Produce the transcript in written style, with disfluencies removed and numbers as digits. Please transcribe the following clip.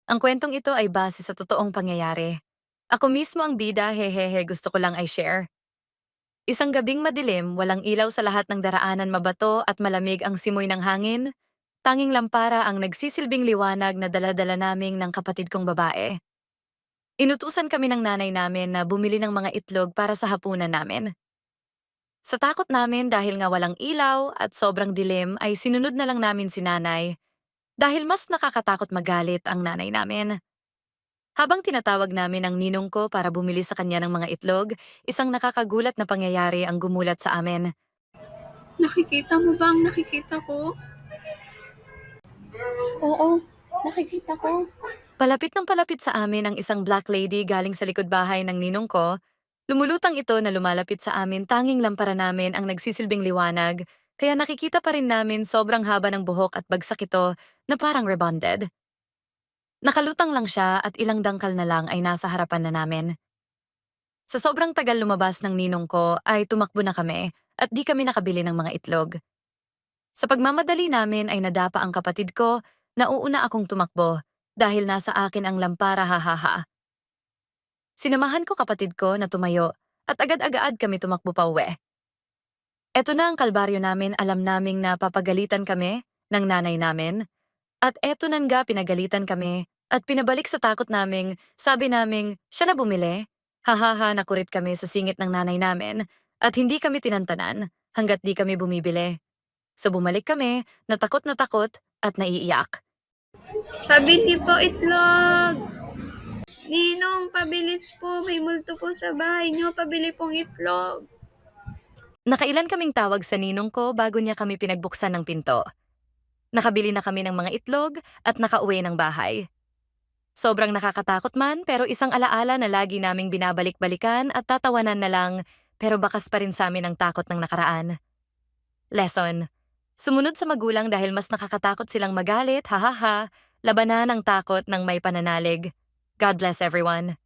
Ang kwentong ito ay base sa totoong pangyayari. Ako mismo ang bida, hehehe, gusto ko lang i-share. Isang gabing madilim, walang ilaw sa lahat ng daraanan, mabato at malamig ang simoy ng hangin. Tanging lampara ang nagsisilbing liwanag na daladala naming ng kapatid kong babae. Inutusan kami ng nanay namin na bumili ng mga itlog para sa hapunan namin. Sa takot namin dahil nga walang ilaw at sobrang dilim ay sinunod na lang namin si nanay dahil mas nakakatakot magalit ang nanay namin. Habang tinatawag namin ang ninong ko para bumili sa kanya ng mga itlog, isang nakakagulat na pangyayari ang gumulat sa amin. Nakikita mo ba ang nakikita ko? Oo, nakikita ko. Palapit ng palapit sa amin ang isang black lady galing sa likod bahay ng ninong ko. Lumulutang ito na lumalapit sa amin, tanging lampara namin ang nagsisilbing liwanag, kaya nakikita pa rin namin sobrang haba ng buhok at bagsak ito na parang rebonded. Nakalutang lang siya at ilang dangkal na lang ay nasa harapan na namin. Sa sobrang tagal lumabas ng ninong ko ay tumakbo na kami at di kami nakabili ng mga itlog. Sa pagmamadali namin ay nadapa ang kapatid ko na uuna akong tumakbo dahil nasa akin ang lampara, hahaha. Sinamahan ko kapatid ko na tumayo at agad-agaad kami tumakbo pa uwi. Eto na ang kalbaryo namin, alam naming na papagalitan kami ng nanay namin at eto na nga pinagalitan kami at pinabalik sa takot naming sabi naming siya na bumili. Hahaha, nakurit kami sa singit ng nanay namin at hindi kami tinantanan hanggat di kami bumibili. So bumalik kami, na takot at naiiyak. Pabili po itlog! Ninong, pabilis po. May multo po sa bahay niyo. Pabili pong itlog. Nakailan kaming tawag sa ninong ko bago niya kami pinagbuksan ng pinto. Nakabili na kami ng mga itlog at nakauwi ng bahay. Sobrang nakakatakot man pero isang alaala na lagi naming binabalik-balikan at tatawanan na lang pero bakas pa rin sa amin ang takot ng nakaraan. Lesson. Sumunod sa magulang dahil mas nakakatakot silang magalit, hahaha, labanan ang takot ng may pananalig. God bless everyone.